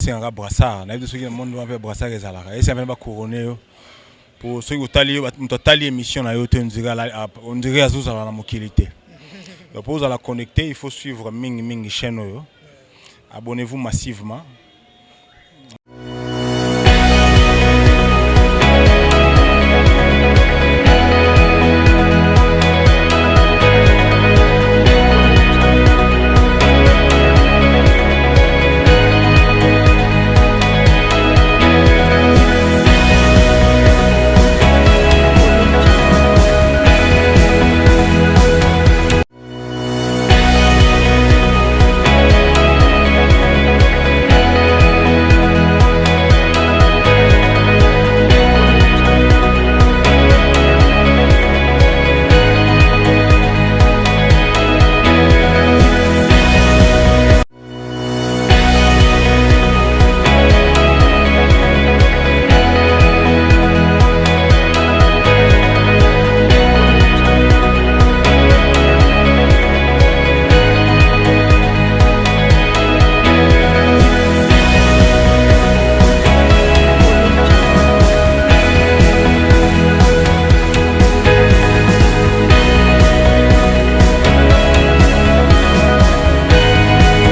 esengaka brassard na biso soki monde mpe brassard ezalaka esengaka ba couronner pour soki otali moto atali émission na yo te on dirait azozala na mokili te. Donc pour la connecter il faut suivre mingi chaîne oyo. Abonnez-vous massivement.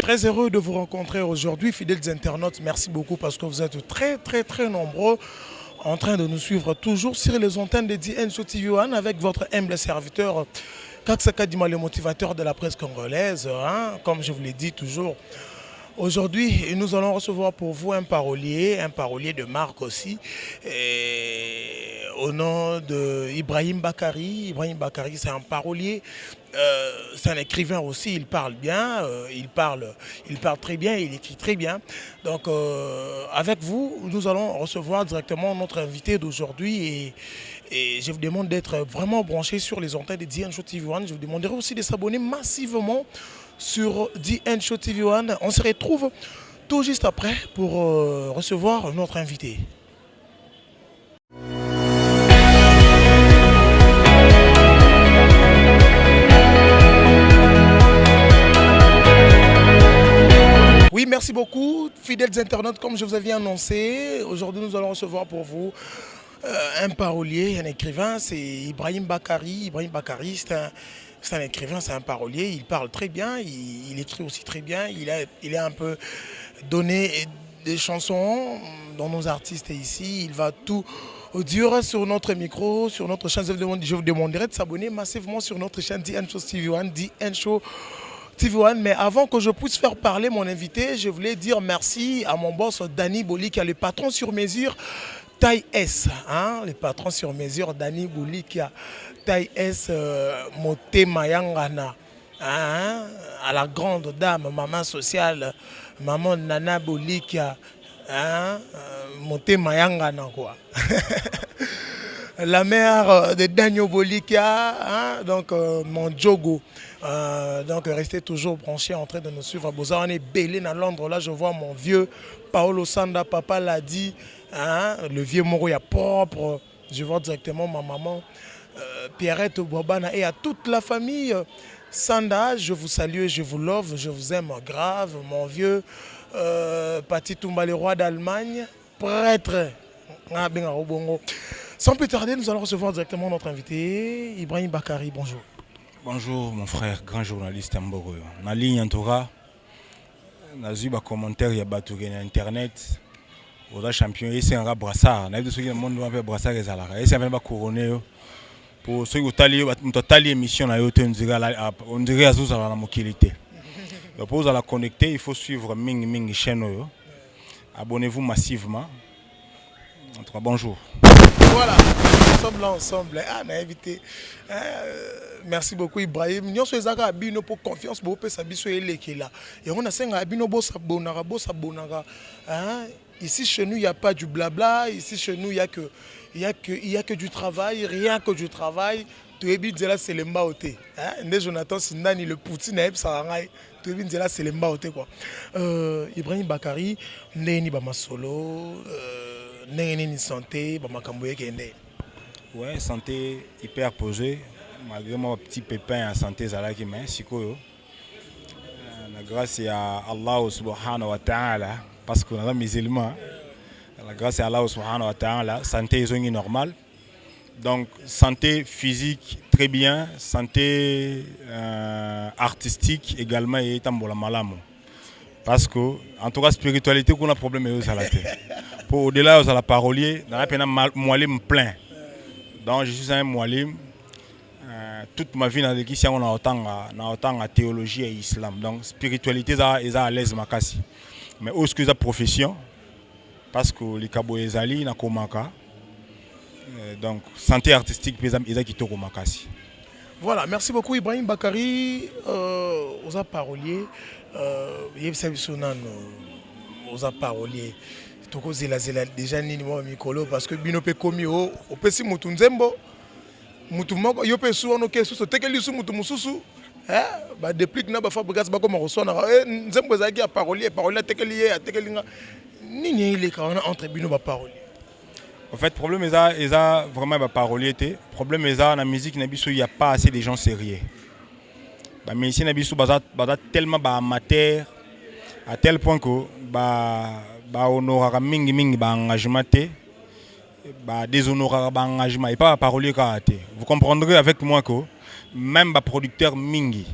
Très heureux de vous rencontrer aujourd'hui, fidèles internautes. Merci beaucoup parce que vous êtes très nombreux en train de nous suivre toujours sur les antennes de DN-Show TV1 avec votre humble serviteur Kaksaka Dima, le motivateur de la presse congolaise. Comme je vous l'ai dit toujours, aujourd'hui, nous allons recevoir pour vous un parolier de marque aussi, au nom de Ibrahim Bakari. Ibrahim Bakari, c'est un parolier, c'est un écrivain aussi, il parle bien, il parle très bien, il écrit très bien. Donc, avec vous, nous allons recevoir directement notre invité d'aujourd'hui et je vous demande d'être vraiment branché sur les antennes de DN-Show TV1. Je vous demanderai aussi de s'abonner massivement sur DN-Show TV1. On se retrouve tout juste après pour recevoir notre invité. Oui, merci beaucoup, fidèles internautes. Comme je vous avais annoncé, aujourd'hui nous allons recevoir pour vous un parolier, un écrivain, c'est Ibrahim Bakari. Ibrahim Bakari, c'est un écrivain, c'est un parolier, il parle très bien, il écrit aussi très bien, il a un peu donné des chansons dans nos artistes ici, il va tout dire sur notre micro, sur notre chaîne. Je vous demanderai de s'abonner massivement sur notre chaîne DN-Show TV1, DN-Show TV1. Mais avant que je puisse faire parler mon invité, je voulais dire merci à mon boss Danny Boli, qui est le patron sur mesure Taille S, le patron sur mesure Danny Boli, qui a Taille S Moté Mayangana, à la grande dame, maman sociale, maman Nana Boli, qui a Moté Mayangana quoi. La mère de Daniel Bolika, donc mon Djogo. Donc restez toujours branchés en train de nous suivre. On est belé à Londres. Là, je vois mon vieux Paolo Sanda, papa l'a dit. Le vieux Moroya propre. Je vois directement ma maman Pierrette Bobana et à toute la famille Sanda. Je vous salue, je vous love, je vous aime grave. Mon vieux Pati Toumba, le roi d'Allemagne, prêtre. Sans plus tarder, nous allons recevoir directement notre invité, Ibrahim Bakari. Bonjour. Bonjour mon frère, grand journaliste Mboro. Na ligne en tout cas, na vu des commentaires il y a battu sur internet. Aux champions, et c'est un brassard. Na biso soki monde mpe brassard ezalaka. Et c'est un ba couronner pour soki otali émission na yo te on dirait azozala na mokili te. Donc pour la connecter, il faut suivre mingi chaîne oyo. Abonnez-vous massivement. En tout cas, bonjour. Voilà, nous sommes là ensemble. On a invité. Merci beaucoup Ibrahim. Nous sommes là pour confiance, pour que ça là. Et on a 5 abino bossa bonara. Ici chez nous, il n'y a pas du blabla. Ici chez nous, il y a que du travail, rien que du travail. Tu es bien là, c'est le mbaoté. Jonathan Sindani, le Poutine, ça va. Tu es bien là, c'est le mbaoté quoi. Ibrahim Bakari, Néni Bamasolo. Ni santé, ouais, santé hyper posée. Malgré mon petit pépin en santé, qui m'a grâce à Allah subhanahu wa ta'ala, parce qu'on est musulman. La grâce à Allah subhanahu wa ta'ala, la santé est normale. Donc, santé physique, très bien. Santé artistique également, et tambola malamu. Parce que, en tout cas, spiritualité, on a un problème avec la tête. Pour au-delà de la parolier, on a un moualim plein. Donc, je suis un moualim. Toute ma vie, on a autant de théologie et islam. Donc, spiritualité, est à l'aise, makasi. Mais où est-ce que la profession? Parce que les Kaboezali, na komaka. Donc, santé artistique, ils ont quitté Makasi. Voilà, merci beaucoup Ibrahim Bakary, aux paroliers. Aux paroliers. Toko zela déjà ni mo mikolo parce que bino pe komi o pesi mutu nzembo. Mutu moko yo pe su ono kesu so tekeli su mutu mususu. Ba déplique na ba Fabregas ba ko mo sona nzembo ezaki ya parolier tekeli ye tekeli nga. Nini il est quand entre bino ba parolier. En fait, le problème est vraiment la parolier. Le problème est dans la musique, il n'y a pas assez de gens sérieux. La musique est tellement amateur à tel point que honorera mingi engagement déshonorera engagement et pas la parolier. Vous comprendrez avec moi que même les producteurs mingi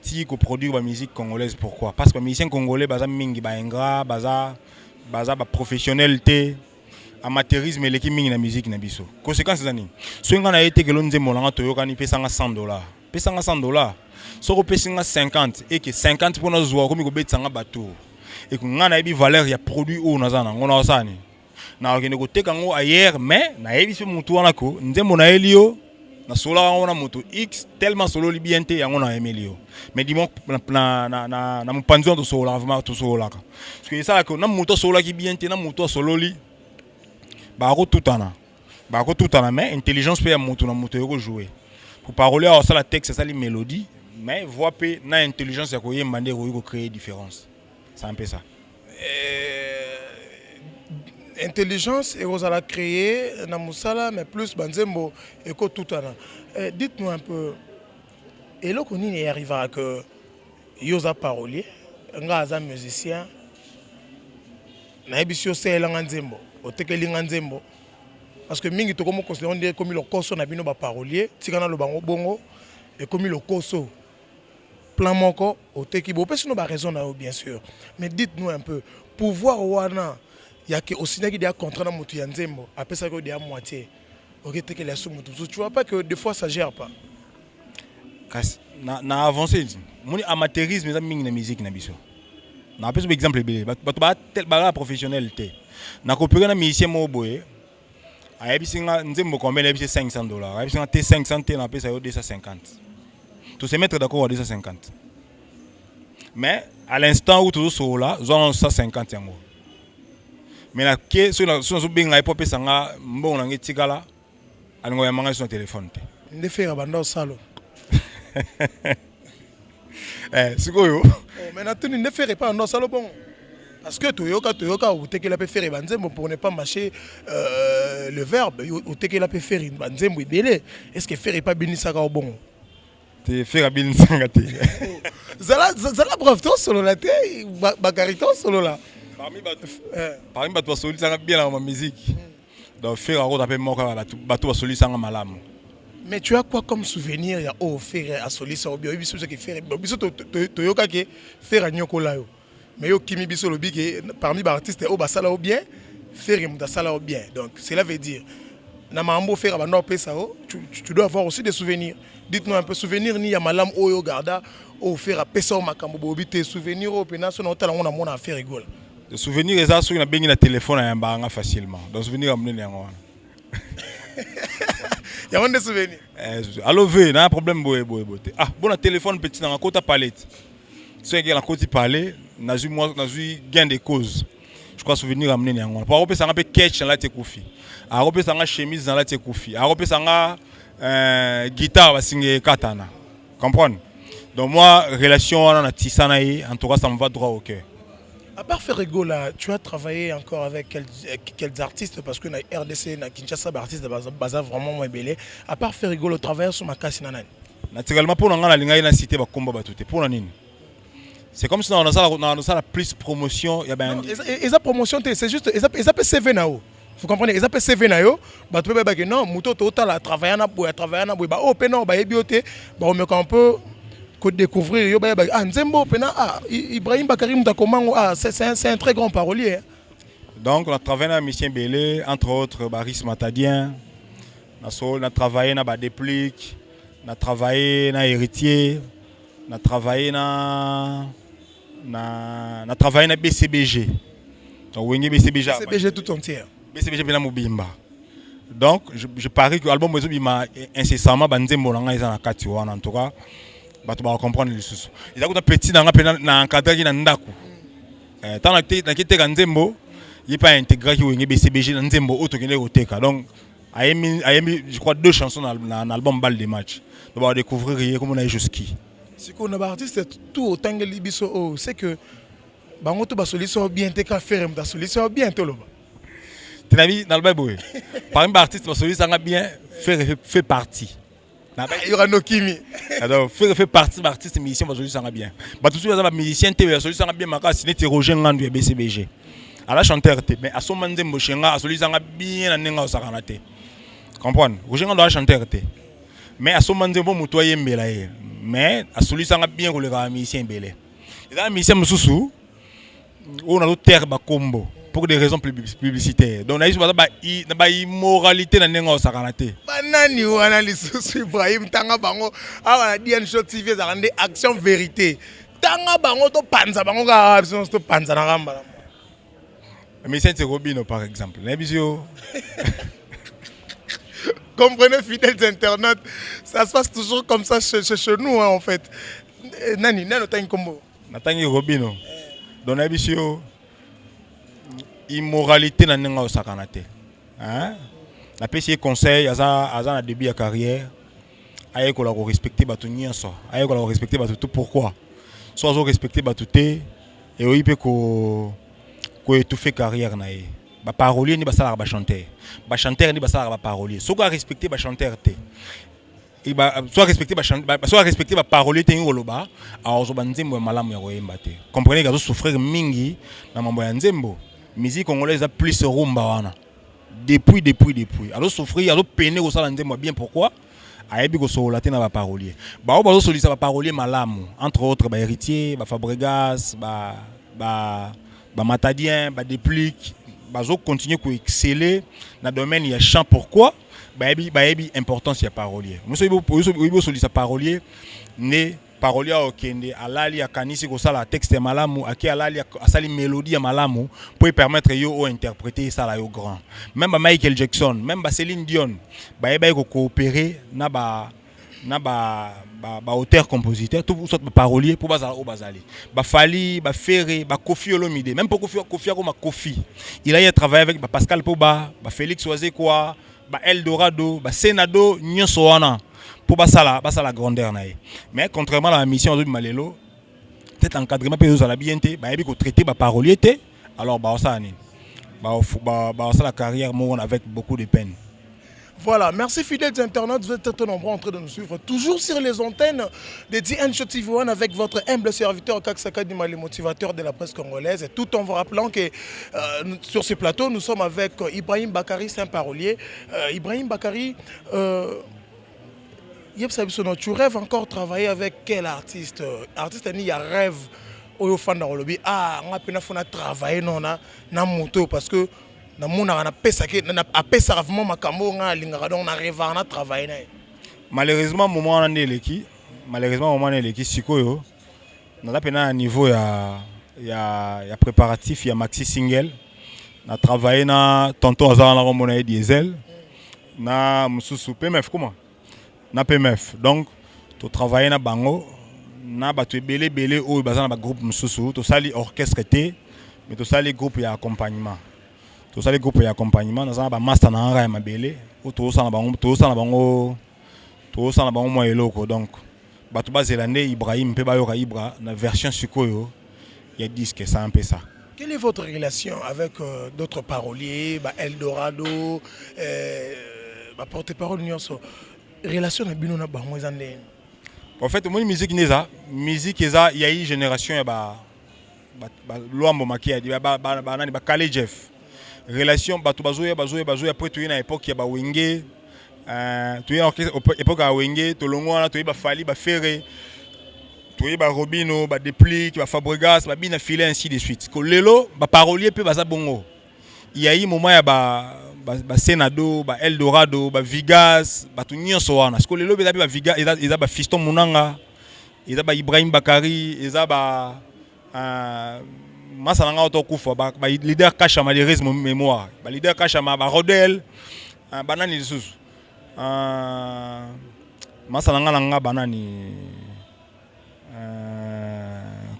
qui produisent la musique congolaise, pourquoi? Parce que les musiciens congolais sont mingi ingrat, professionnalité. Amateurisme et l'équipe de la musique na biso. Conséquence zani. Si on a été que l'on dit molanga toyoka ni pesa $100. Pesa $100. Si on pesa 50 et que 50 pour nos joueurs comme ko betanga bateau. Et que on a bi valeur ya produit ou nazana ngona osani. Na okene ko teka ngo ailleurs mais na yebi so mutu wana ko nzembo na elio na sola ona mutu X tellement solo libiente ya ngona emelio. Mais dis-moi na mpanzo to sola vraiment to sola. Parce que ça que na mutu sola ki biente na mutu solo li bako tutana mais intelligence peut y jouer pour parler à ça la texte ça les mélodies mais voix peut na intelligence ya koyé mandé ko créer différence c'est un peu ça intelligence et vous allez créer na musala mais plus banzembo et ko tutana dites-nous un peu et là qu'on y arrivera que yoza parolier nga za musicien na ebisio sela nzembo otekeli nzembo parce que mingi to comme considérer comme le koso na bino ba parolier tikana lo bango bongo et comme le koso plan moko oteki bo pesi no ba raison na bien sûr mais dites-nous un peu pouvoir wana ya que aussi na ki dia contrat na mutu ya nzembo après ça que dia moitié OK tekeli asu mutu tu vois pas que des fois ça gère pas na avancer mon amateurisme za mingi na musique na biso na pesi exemple belé ba tel ba professionnel té na coopérer na musicien mo boye ayebisinga nzembo combien na $500 ayebisinga te 500 te na pesa yo 250 tout se mettre d'accord à 250 mais à l'instant où tout so là zone 150 yango mais na ke so binga ipo pesa nga mbongo na ngetikala alingo ya manga sur téléphone te ndefera banda salo sikoyo mais na tuni ndefera pas ndo salo bon. Parce que Toyoka, ou teke la peut faire banzembo pour ne pas mâcher le verbe, ou teke la peut faire banzembo belé. Est-ce que faire pas béni ça au bon? Te faire béni ça gâté. Zala bref toi solo la té, Bakarito solo là. Parmi bato solo ça bien dans ma musique. Donc faire un appel moi bato solo ça malamu. Mais tu as quoi comme souvenir ya au faire à solo ça ou bien biso qui faire biso Toyoka qui faire nyoko là yo. Mais yo kimi biso lobi que parmi les artistes au basala ou bien faire muta sala ou bien donc cela veut dire na mambo faire abandon pesa o tu dois avoir aussi des souvenirs. Dites-nous un peu souvenir ni ya malam oyo garda au faire pesa o makambo bobi tes souvenirs au pena so na otala on a mon affaire rigole. Les souvenirs ça sur na bengi na téléphone ya mbanga facilement. Donc souvenir amné yango. Il y a des souvenirs. Allo ve na problème boye. Ah bon na téléphone petit na kota palette. Ceux qui ont côté parler, n'a eu gain de cause. Je crois souvenir amener n'yango. Pour repérer ça un peu catch dans la tekoufi. À repérer ça chemise dans la tekoufi. À repérer ça guitare va signer katana. Comprendre? Donc moi relation on a tissanaï, en tout cas ça me va droit au cœur. À part Ferrigo là, tu as travaillé encore avec quels artistes parce que na RDC na Kinshasa artistes baza vraiment moins belé. À part Ferrigo le travail sur ma casse nanani. Naturellement pour nga na linga na cité ba komba batuté pour na nini. C'est comme si on a ça la plus promotion. Il y a ben. Et ça promotion, c'est juste, ils appellent CV Nao. Vous comprenez? Ils appellent CV Nao. Bah tu peux pas que non, mouton total à travailler na boue, bah oh pénon, bah ebioté, bah on me qu'on peut découvrir yo bah ah Nzembo pénon ah Ibrahim Bakary Mutakomango ah c'est un très grand parolier. Donc on a travaillé dans Mission Belé, entre autres Baris Matadien. On a travaillé dans Déplique, on a travaillé dans Héritier, on a travaillé dans BCBG. Donc, BCBG tout entier. BCBG Bena Mobimba. Donc, je parie que l'album Mobimba incessamment, Banzembo Langa est en Katiwa, en tout cas, tu vas comprendre les choses. Il y a un petit dans un cadre qui est en Daku. Tant que tu es en Nzembo, il n'y a pas intégré qui est BCBG dans Nzembo, autre que les Oteka. Donc, je crois 2 chansons dans l'album Balle des matchs. On va découvrir comment on a jusqu'ici. Si on a un artiste tout autant que l'Ibiso, c'est que bango to basoliso bien te ka faire da solution bien to loba. Tu as vu dans le Bible. Par exemple artiste basoliso nga bien fait partie. Il y aura no kimi. Alors fait partie artiste musicien basoliso nga bien. Ba tout ça musicien te basoliso nga bien maka signé Roger Ngandu et BCBG. À la chanteur te mais à son manze mboshenga basoliso nga bien nanenga osakana te. Comprendre? Roger Ngandu a chanteur te. Mais à son manze bon mutoye mbela ye. Mais à celui-ci on a bien roulé avec musicien belé. Et là musicien mususu on a d'autres terres combo pour des raisons publicitaires. Donc on a eu une immoralité dans nengo sakanate. Banani wana lisusu Ibrahim tanga bango awa di en shot TV za rende action vérité. Tanga bango to panza bango ga to panza na gamba. Musicien c'est Robino par exemple. Nebisio. Comprenez, fidèles internautes, ça se passe toujours comme ça chez nous, hein, en fait. Nani, nani t'as une combo. Natangi Robino. Donc, l'abisio, immoralité n'a pas de sakanate. Hein? La PC conseil, à ça, début de carrière, aïe qu'on l'a respecté, bah tout n'y ça. Aïe qu'on l'a respecté, bah tout pourquoi. Soit on respecté, bah tout et oui peut qu'on étouffe carrière naïe. Ba parolier ni ba sala ba chanteur. Ba chanteur ni ba sala ba parolier. So ko respecter ba chanteur te. Et ba soit respecter ba parolier te ngoloba, alors zo ba nzembo malamu ya koyemba te. Comprenez que zo souffrir mingi na mambo ya nzembo. Musique congolaise a plus rumba wana. Depuis. Alors souffrir, alors peiner ko sala nzembo bien pourquoi? Ayebi ko sola te na ba parolier. Ba o ba zo solisa ba parolier malamu, entre autres ba héritier, ba Fabregas, ba Matadien, ba Déplique. Bazo continuer à exceller dans le domaine il y a chant pourquoi baebi importance ya parolier nous sommes solisa parolier né parolier okende alali akanisi ko sala texte malamu aki alali asali mélodie ya malamu pour permettre yo o interpréter ça là yo grand même Michael Jackson même Céline Dion baebi ko coopérer na auteur compositeur tout sorte de parolier pour bazala au bazali Fali Ferré Kofi Olomide même pour Kofi comme Kofi il a travaillé avec Pascal Poba Félix Oazé quoi Eldorado Senado nyonso wana pour basala grandeur nae mais contrairement à la mission de Malelo cet encadrement peut nous à la bien te ba ko traiter parolier te alors ça ni ça la carrière moi avec beaucoup de peine. Voilà, merci fidèles internautes, vous êtes très nombreux en train de nous suivre, toujours sur les antennes de DN TV One avec votre humble serviteur Kaksaka Dima, le motivateur de la presse congolaise. Et tout en vous rappelant que sur ce plateau, nous sommes avec Ibrahim Bakary, c'est un parolier. Ibrahim Bakary, tu rêves encore travailler avec quel artiste? Artiste, il y a rêve au fan de ah, on a peine à travailler na moto parce que na mona na pesa ke na apesa vraiment makambo nga lingaka donc na rêve na travailler. Malheureusement moment on est leki sikoyo na pena niveau ya préparatif ya maxi single na travailler na tonton azana na romona diesel na mususu PMF comment na PMF donc to travailler na bango na batu belé o bazana ba groupe mususu to sali orchestre te mais to sali groupe ya accompagnement. Tout ça les groupes d'accompagnement dans un master na nga ya mabele ou tout ça na bango moi eloko donc batu bazelande Ibrahim pe bayoka Ibra na version sikoyo il y a disque ça un peu ça. Quelle est votre relation avec d'autres paroliers Eldorado porte-parole nyonso relation na bino na bango ezande En fait, moi musique neza, musique eza il y a une génération ya ba loambo makia di ba nani ba Kale Jeff. Relation bato bazoya après tu na époque ya ba Wenge tu es époque à Wenge to longo na tu ba Fali ba Ferré tu es ba Robino ba Depli ba Fabregas ba bina filer ainsi de suite. Ko lelo ba parolier pe baza bongo. Il y a eu moment ya ba Senado, ba Eldorado, ba Vigas, ba tout nyonso wana. Parce que lelo beza ba Vigas, eza ba Fiston Munanga, eza ba Ibrahim Bakari, eza ba Masalanga Otokufa, ba leader Kasha malheureusement mémoire. Ba leader Kasha ba Rodel, banani lisusu. Masalanga nanga banani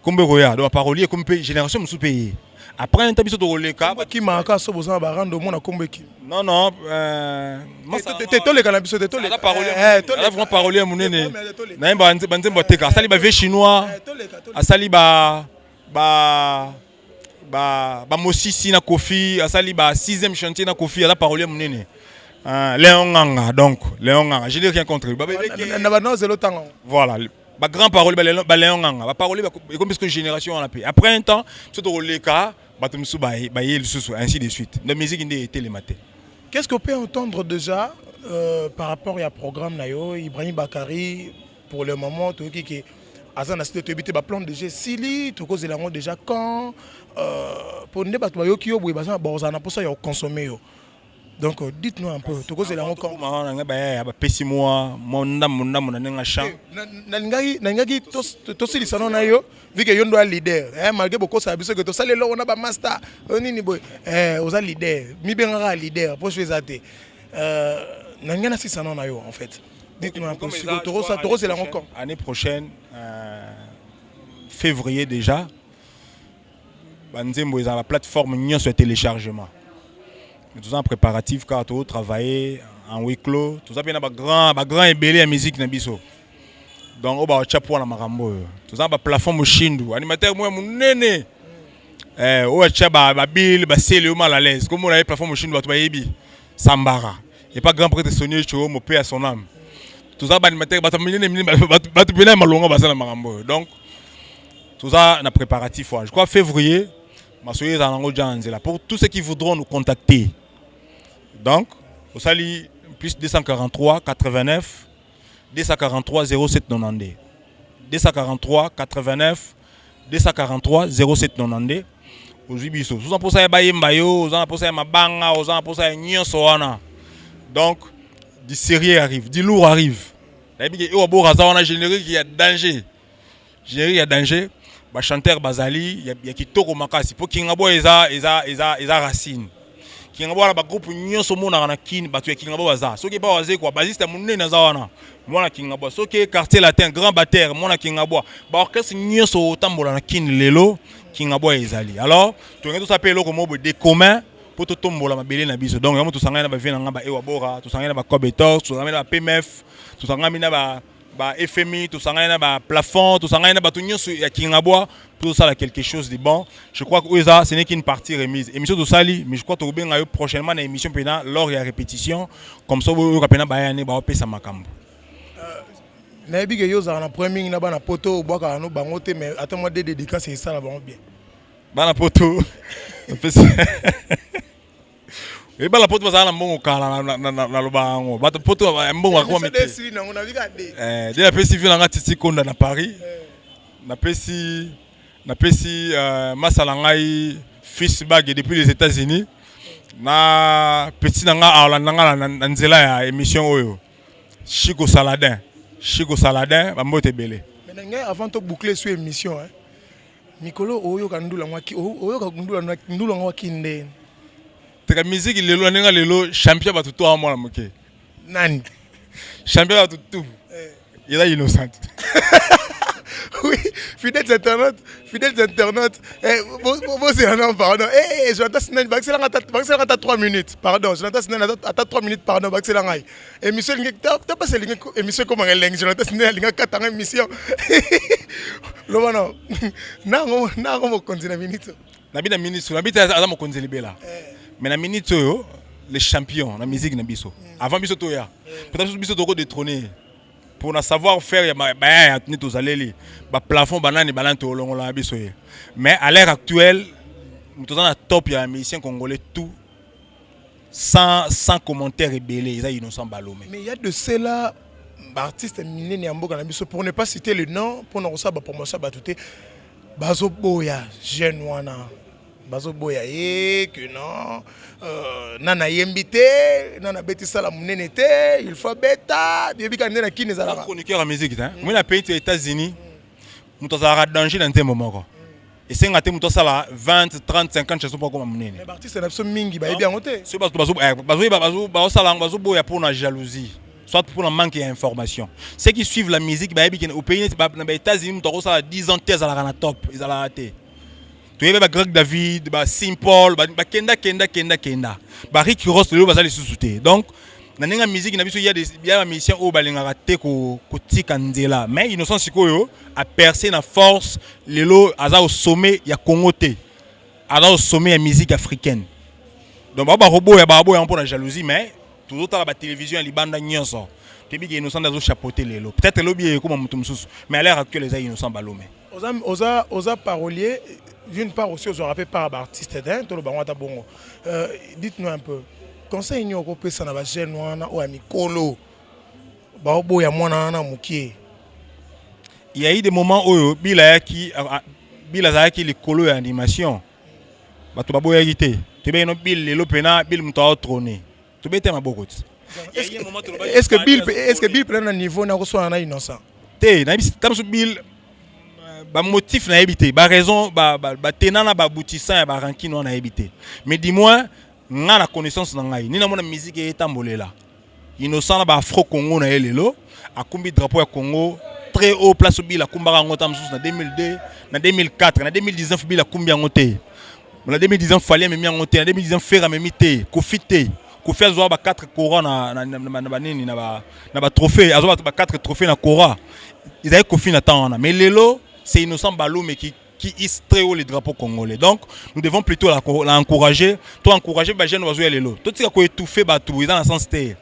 Kombe Roya, do parolier comme génération musu pays. Après un temps biso to roleka qui marque so boza ba rando mona kombe ki. Non non to le kana biso to le. Là vraiment parolier munene. Na banze mboteka, asali ba vieux chinois. Asali ba Mosisi na Kofi, asali ba 6e chantier na Kofi, ala parolier munene. Léon Nganga donc, Léon Nganga, je n'ai rien contre lui. Voilà. Ba grand parole ba Léon Nganga, ba parole comme parce que génération on a payé. Après un temps, c'est au le cas, batumsu ba le sous ainsi de suite. La musique inde était le matin. Qu'est-ce qu'on peut entendre déjà par rapport à programme nayo Ibrahim Bakari pour le moment tout qui Azan a cité tu ba plan déjà Sili, tout cause lango déjà quand pour ne pas yo ki yo boy bazan bozana pour ça yo consommer yo. Donc dites-nous un peu tout cause lango quand ba pesi moi monda na champ. Nangaki to Sili sanon na yo vu que yo ndo leader malgré beaucoup ça biso que to sale lo on a ba master nini boy oza leader mi benga leader pour faire ça té nangana si sanon na yo en fait. Dites-nous un peu Toro c'est lango quand année prochaine février déjà banzembo eza la plateforme nyonso ya téléchargement. Nous sommes préparatifs car tout travailler en huis clos, tout ça bien ba grand ébélé à musique na biso. Donc on va chapeau na marambo. Tout ça ba plateforme Shindu, animateur moi munene. O chaba ba bill ba sele mal à l'aise. Comme on a plateforme Shindu ba to yebi Sambara. Et pas grand prêtre Sonnier Cho mo paix à son âme. Tout ça ba animateur ba to munene ba to bien malonga ba na marambo. Donc tout ça na préparatif. Je crois février Masoye Zanango Janzela pour tous ceux qui voudront nous contacter. Donc, au sali plus 243 89 243 07 92 243 89 243 07 92 Ozibiso. Vous en posez ba yemba yo, vous en posez mabanga, vous en posez nyonso wana. Donc, du sérieux arrive, du lourd arrive. La bigue o bo raza wana générique il y a danger. Générique il y a danger. Ba chanteur Bazali, il y a kitoko makasi. Pour Kingabo eza racine. Kingabo na ba groupe nyonso mona na kin batu ya Kingabo baza. Soki ba waze kwa basiste munene na zawana. Mona Kingabo. Soki quartier latin grand batteur mona Kingabo. Ba orchestre nyonso tambola na kin lelo Kingabo ezali. Alors, tu ngento s'appelle ko mobo de commun pour to tombola mabele na biso. Donc yamo to sangana na ba vina ngamba ewa bora, to sangana na ba Kobetor, to sangana na ba PMF, to sangana na ba FMI, tout ça, ba plafond, tout ça, ba tout nyonso ya Kingabo, tout ça là quelque chose de bon. Je crois que ça ce n'est qu'une partie remise. Émission de Sali, mais je crois que tu bien prochainement une émission pena lors ya répétition comme ça vous pena ba yani ba pesa makambo. Na biga yo za na premier na ba na poto boka no bangote mais attends moi de dédicace c'est ça là bon bien. Ba na poto. Et bien la pote va na mbongo kala na lobango. Ba poto mbongo kwa mete. De la pesi vila nga titi konda na Paris. Na pesi masalangai fils bag depuis les États-Unis. Na petit nanga ala na nzela ya émission oyo. Chico Saladin ba mbote belé. Mais nga avant to boucler sur émission hein. Mikolo oyo kandula ngaki oyo kandula ngaki nde. La musique lelo nenga lelo champion ba tout moi la moké. Nani? Champion ba tout. Il est innocent. Oui, fidèles internautes. Bon c'est un pardon. Jonathan Sinen Baxela à 3 minutes. Pardon, Jonathan Sinen à 3 minutes pardon Baxela ngai. Émission t'as pas celle émission comment elle est Jonathan Sinen linga 4 émission. Lobano. Na mo continue minute. Na bina minute, na bita za mo konzi libela. Mais la minute les champions la musique na biso avant biso toya peut-être biso toko détrôner pour na savoir faire ya ni tozaleli ba plafond banani balante olongola biso ye. Mais à l'heure actuelle nous sommes dans top ya musicien congolais tout sans commentaire rebellé, ils sont innocents balomé. Mais il y a de cela artistes minés pour ne pas citer le nom pour ne pas promotion batouté Bazo Boya jeune wana Bazo Boya que non nana yembité nana beti sala munene te il faut beta bibi kanena kini za la chroniqueur en musique hein moi na pays aux États-Unis muto za danger dans un moment et c'est ngate muto sala 20 30 50 chansons pas comme munene mais artiste na biso mingi ba bien ngote c'est bazo sala bazo boya pour la jalousie soit pour un manque d'information. Ceux qui suivent la musique, au pays, aux États-Unis, ils ont 10 ans de thèse à la top. Ils ont raté. Tu vois, Greg David, Simple, Kenda. Rick Ross, le bazar les sous-soutés. Donc, dans la musique, il y a des musiciens qui ont raté Koti Kandela. Mais Innocent Sikoyo a percé la force, au sommet, il y a Congo. Au sommet de la musique africaine. Donc, il y a un peu de jalousie, mais. Tout à la télévision, les bandes nyonso. Tu dis innocent dans chapeauter les lots. Peut-être lobby comme mutumsus, mais à l'heure actuelle les innocents balomé. Osa parolier d'une part aussi aux rappelé par artiste d'un tout le bango bongo. Dites-nous un peu. Conseil n'y a pas ça na ba jeune wana ou amikolo. Ba obo ya mwana na mukie. Il y a eu des moments où bila zaki les colo et animation. Ba to ba boya gité. Tu bien no bil le lopena bil muto trôner. Est-ce que Bill prend un niveau na reçoit na innocent? Té, na tam su Bill ba motif na habité, ba raison ba tenana ba boutissant ba rankino na habité. Mais dis-moi, nga na connaissance na ngai. Ni na mona musique etambolela. Innocent na ba Afro Congo na elelo, akumbi drapeau ya Congo très haut place Bill akumbara ngota msusu na 2002, na 2004, na 2019 Bill akumbi ngote. Na 2019 fallait même ngote, na 2019 faire même té, kofité. Kofi azoa ba 4 couronnes na ba trophée azoa ba 4 trophées na Kora ils avaient Kofi na temps mais lelo c'est Innocent Balomé qui hisse très haut les drapeaux congolais donc nous devons plutôt l'encourager toi encourager ba jeune ozo lelo to tika ko étouffer ba tout dans la sens terre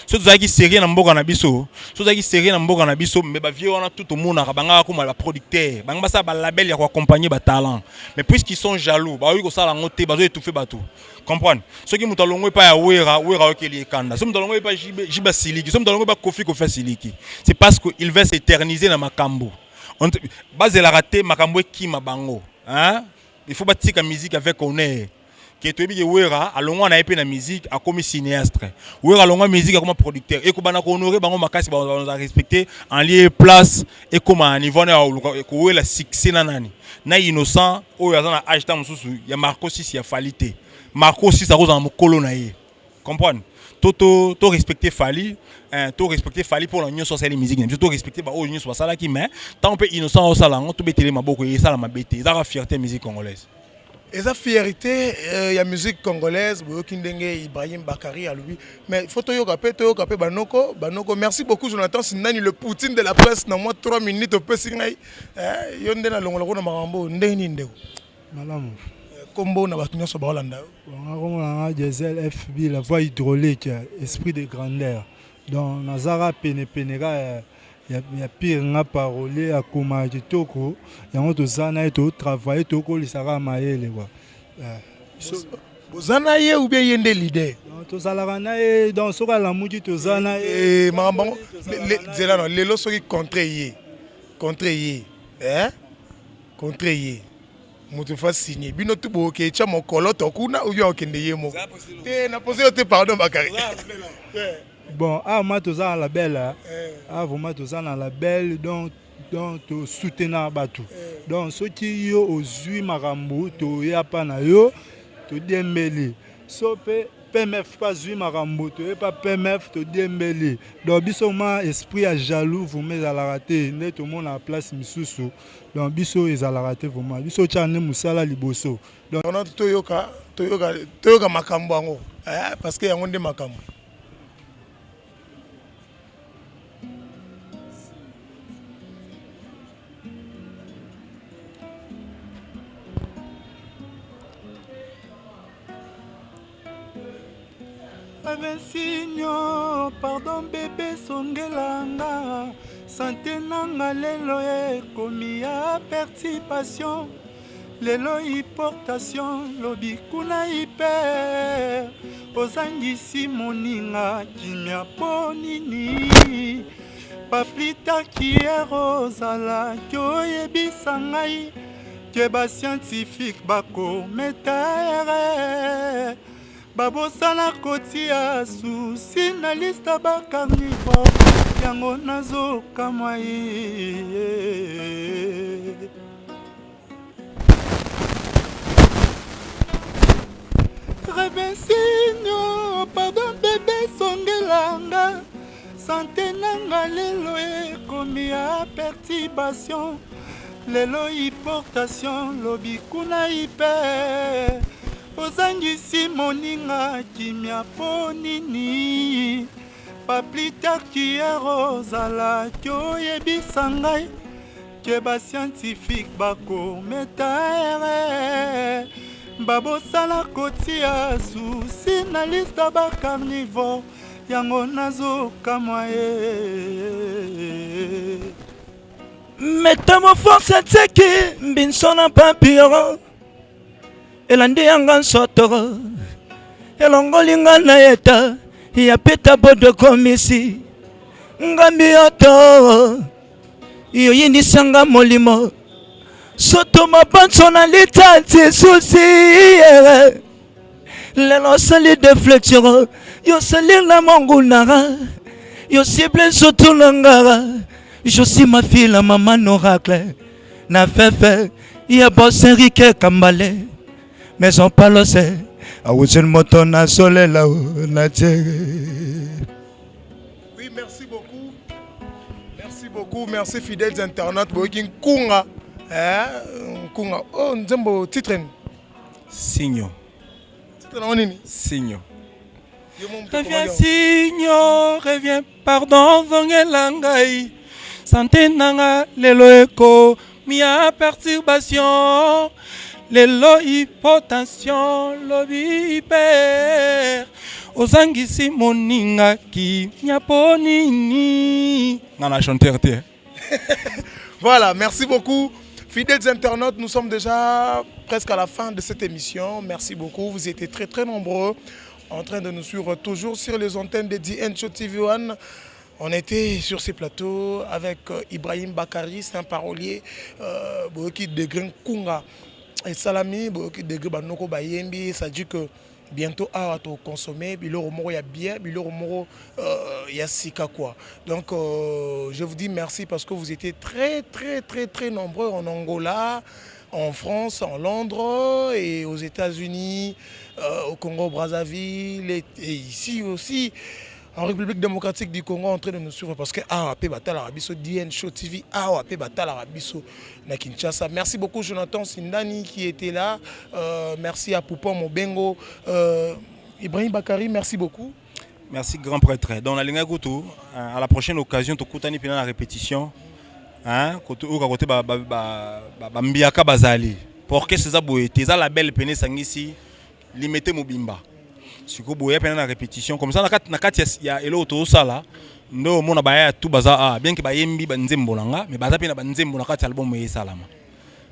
so tozaki série na mboka na biso so tozaki série na mboka na biso mais ba vieux wana tout au monde na banga ko ba producteur banga ba sa ba label ya ko accompagner ba talent mais puisqu'ils sont jaloux ba oui ko sala ngote ba zo étouffer ba tout comprendre ceux qui mutalongwe pas ya wera okeli ekanda ceux mutalongwe pas jiba siliki ceux mutalongwe pas kofi siliki c'est parce que il veut s'éterniser na makambo base la raté makambo ki mabango hein il faut batika musique avec honneur que tu es wera alongwa na épée na musique a comme cinéaste wera alongwa musique comme producteur et ko bana ko honorer bango makasi ba on a respecter en lieu place et comme à niveau na ko la succès na nani na innocent o ya na age tam susu ya Marco 6 ya falité Marco 6 a en mokolo na ye comprendre to respecter Fali to respecter Fali pour la union sociale et musique to respecter ba o union sociale qui mais tant on peut innocent au salon to betele maboko et ça la mabete ça la fierté musique congolaise. Et sa fierté, il y a musique congolaise, Ibrahim Bakari à lui. Mais il faut te Banoko. Merci beaucoup, Jonathan. C'est le Poutine de la presse. Dans moins 3 minutes, on peut signer. Yonde na longolo na marambo ndeni ndeko. Malamu. Combo na batunya so balanda. On a diesel FB la voix hydraulique, esprit de grandeur. Donc Nazara penega il y a pire nga parole à comment toko il y a autre zana et tout travailler toko li sara maele quoi bozana ye ou bien yende leader to zala na e dans soka la muji to zana e mambo zela no lelo soki contre ye hein contre ye mutu fa signer bino tu bo ke cha mokolo to kuna ou bien okende ye mo te na poser te pardon Bakari. Bon, Matoza à la belle, vous Matoza à la belle, donc to soutenir Batou. Donc, ceux qui yo aux huit marambo, to y a pas na yo, to dembeli. So PMF pas huit marambo, to y pas PMF, to dembeli. Donc, bisoma esprit à jaloux, vous mettez à la rater, net tout le monde à place misusu. Donc, biso est à la rater vraiment. Biso tchane musala liboso. Donc, on a toyoka makambo ango, parce que y a un de makambo. Avensigno, pardon bébé songelanga. Santé nanga lelo ekomi ya perturbation. Lelo importation, lobi kuna hyper. Ozangisi moninga kimia ponini. Paplita kiero ozala kyo yebisa ngai. Que ba scientifique bako metere. Babosala kotia susi na lista ba carnivore. Yango nazo kamwa Revensigno, pardon bébé songelanga. Santé nanga lelo ekomi ya perturbation. Lelo importation, lobi kuna hyper. Ozangisi moninga kimia ponini. Pas plus tard qu'hier ozala kyo yebisa ngai. Que ba scientifique bako metere. Babosala kotia susi na lista ba carnivore. Yango nazo kamwa Métamorphose tseki mbinsona papillon. Elandi yanga nsotoro. Elongolinga na eta. Ya peta bodo komisi. Ngambi yoto. Iyo yindi sanga molimo. Soto mabanso na litati susi. Lelo sali deflexion. Yo sali la mongunara. Yo cible soto langara. Je suis ma fille, la maman oracle. Na fefe. Ya boss Enrique Kambale. Mais on parle c'est. Oui, merci beaucoup. Merci beaucoup. Merci fidèles internautes. Kunga. Kunga. Oh, Nzembo, titre. Signo. Titre na nini? Signo. Reviens, Signo, reviens, pardon, Zongelangai. Santé nanga, lelo eko, mia perturbation. Lelo hypotension, lobi hyper. Ozangisi moninga ki nyaponini. Nana chanteur te. Voilà, merci beaucoup. Fidèles internautes, nous sommes déjà presque à la fin de cette émission. Merci beaucoup. Vous étiez très très nombreux en train de nous suivre toujours sur les antennes de DNShow TV1. On était sur ces plateaux avec Ibrahim Bakari, c'est un parolier de Grand Kunga. Et Salami, ça dit que bientôt à consommer, biloro moro ya bien, biloro moro ya sika quoi. Donc je vous dis merci parce que vous étiez très très très très nombreux en Angola, en France, en Londres et aux États-Unis, au Congo Brazzaville et ici aussi. En République démocratique du Congo, en train de nous suivre parce que AAP Batal Arabiso, DNShow TV, AAP Batal Arabiso, na Kinshasa. Merci beaucoup Jonathan Sindani qui était là. Merci à Poupon Mobengo. Ibrahim Bakari, merci beaucoup. Merci grand prêtre. Dans la ligne à la prochaine occasion, tu coutani pina la répétition. Hein, côté mbiaka bazali. Pour que ces aboué, tes la belle peine sangisi, limiter mobimba. Si vous voyez la répétition comme ça na kati ya elo to sala ndo mona baya tout baza bien que bayembi banzembo langa mais baza pe na banzembo na kati album e salama.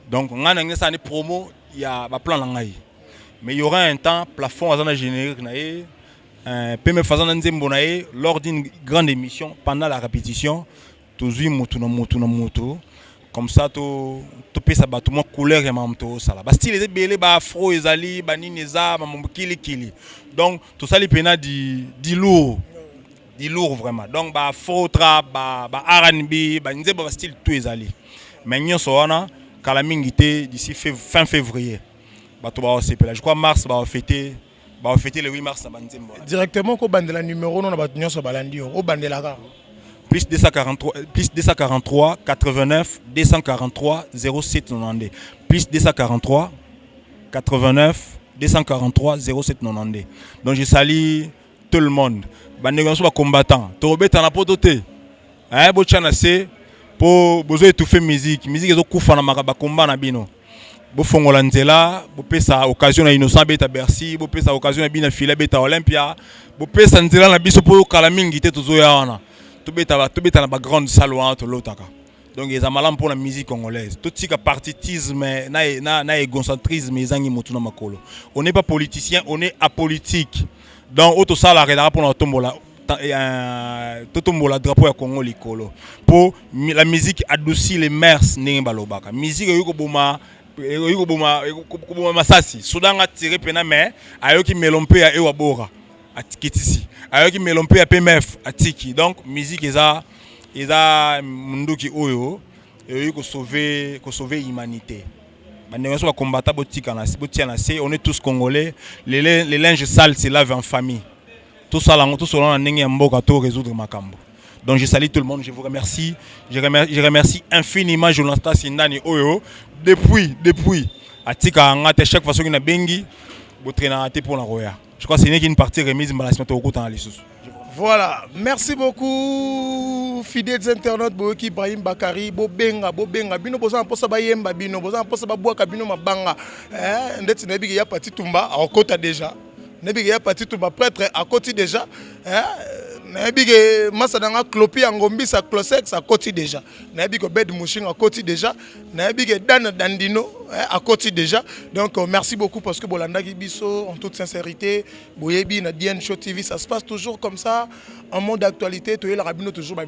Donc ngana ngesa ni promo ya ba plan langa yi. Mais il y aura un temps plafond azana générique na e peme fazana nzembo na e lors d'une grande émission pendant la répétition tozui mutu na mutu comme ça to pesa ba tout mon couleur ya mamto sala ba style les belé ba afro ezali ba nineza ba mbukili kili. Donc tout ça les pena di lourd vraiment. Donc ba afro trap ba R&B ba nzeba ba style tout ezali. Mais nyonso wana kala mingité d'ici fin février. Ba to ba sepela je crois mars ba fêter le 8 mars ba nzembo. Directement ko bandela numéro non ba nyonso balandi o bandela ka. Plus 243 89 243 07 92. Plus 243 89 243 07 92. Donc je salue tout le monde. Bandegons sont combattants. Torobet en apototé. Hein, bochana c'est pour besoin étouffer musique. Musique est au coup fana makaba combat na bino. bofongola nzela bopesa occasion na Innocent beta Bercy bopesa occasion na bina fila beta Olympia bopesa nzela na biso po kala mingi te tozoya wana tobeta na ba grande salle wana to lotaka. Donc ils ont malam pour la musique congolaise. Tout ce qui est partitisme, na égocentrisme, ils ont motu na makolo. On n'est pas politicien, on est apolitique. Donc auto ça la redara pour notre tombola tombola drapeau ya Congo likolo. Pour la musique adoucit les mœurs n'imba lobaka. Musique yuko boma masasi. Soudan a tiré pena mais ayoki melompe ya ewabora atikitisi. Ayoki melompe ya PMF atiki. Donc musique ils ont munduki oyo et ko sauver l'humanité. Bandeko combattre botika na on est tous congolais. Les linges sales se lavent en famille. Tout ça là tout selon ndenge mboka to résoudre makambo. Donc je salue tout le monde, je vous remercie. Je remercie infiniment Jonathan Sindani oyo depuis atika ngate chaque façon na bengi botrena raté pour la roya. Je crois que c'est une partie remise mbalasima to kota na lisusu. Voilà, merci beaucoup fidèles internautes Boyoki Ibrahim Bakary bobenga bino boza mposa bayemba bino boza mposa babwaka bino mabanga ndeti nebi ya parti tumba a kota déjà nebi ya parti tumba prêtre a koti déjà nebi ke masadanga klopi ngombi sa closex a koti déjà nebi ko bed mushinga a koti déjà nebi ke dan dandino à côté déjà. Donc merci beaucoup parce que Bolanda Gibiso, en toute sincérité, Boyebi, Nadien Show TV, ça se passe toujours comme ça. En monde d'actualité, toujours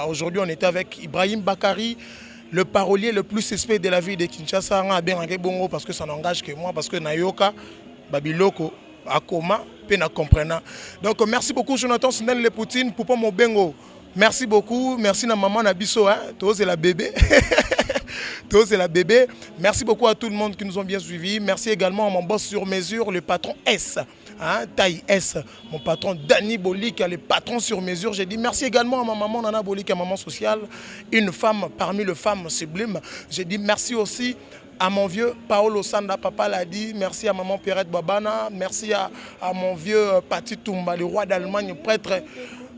aujourd'hui, on était avec Ibrahim Bakary, le parolier le plus suspect de la vie de Kinshasa, parce que ça n'engage que moi, parce que Nayoka, Babiloko, Akoma, Pena comprenant. Donc merci beaucoup Jonathan Sindani Le Poutine, Poupa Mobengo. Merci beaucoup, merci à maman Nabiso, toi c'est la bébé. C'est la bébé. Merci beaucoup à tout le monde qui nous ont bien suivis. Merci également à mon boss sur mesure, le patron S. Taille S. Mon patron Dani Bolik, le patron sur mesure. J'ai dit merci également à ma maman Nana Bolik, à maman sociale. Une femme parmi les femmes sublimes. J'ai dit merci aussi à mon vieux Paolo Sanda, papa l'a dit. Merci à maman Pierrette Babana. Merci à mon vieux Pati Toumba, le roi d'Allemagne, prêtre.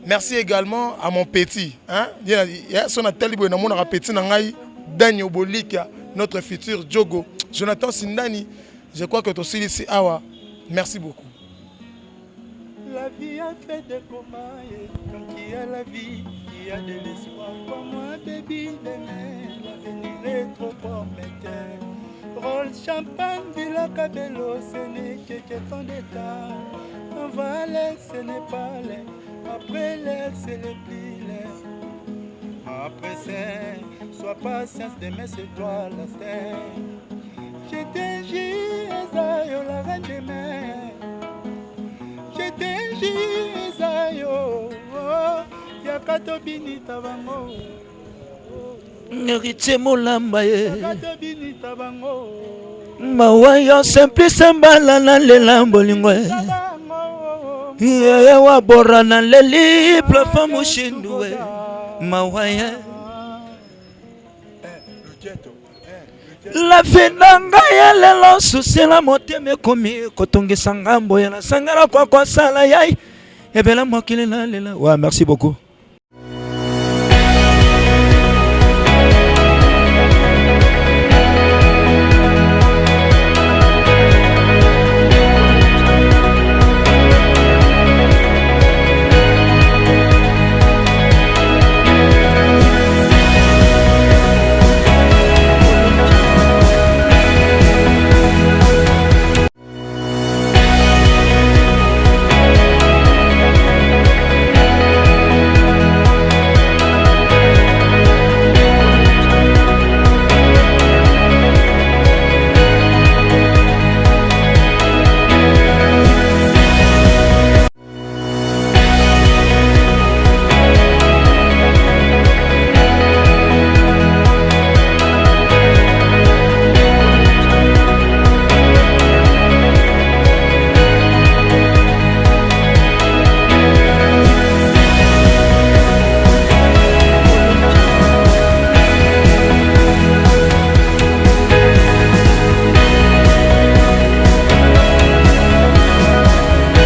Merci également à mon petit. Daniel Bolika, notre futur Djogo. Jonathan Sindani, je crois que tu aussi ici. Awa, merci beaucoup. La vie a fait des combats, donc il y a la vie, il y a de l'espoir. Pour moi, baby, demain, l'avenir est trop prometteur. Roll champagne, Villa Cabello, ce n'est que question d'état. On va l'air, ce n'est pas l'air. Après l'air, c'est le plus l'air. Après ça, sois patience, demain c'est toi la star. J'étais Gizayo, la reine des mers. J'étais Gizayo, Yakato Bini Tabango. Héritier Molambaye. Yakato Bini Tabango. Mawayo simple sembala na lelambo lingwe. Yeye wa bora na leli plafond mushindwe. Mawaya la finanga ya lelo susi la moteme komi kotongisa ngambo ya la sangara kwa sala yai ebela mokili na lela. Ouais, merci beaucoup.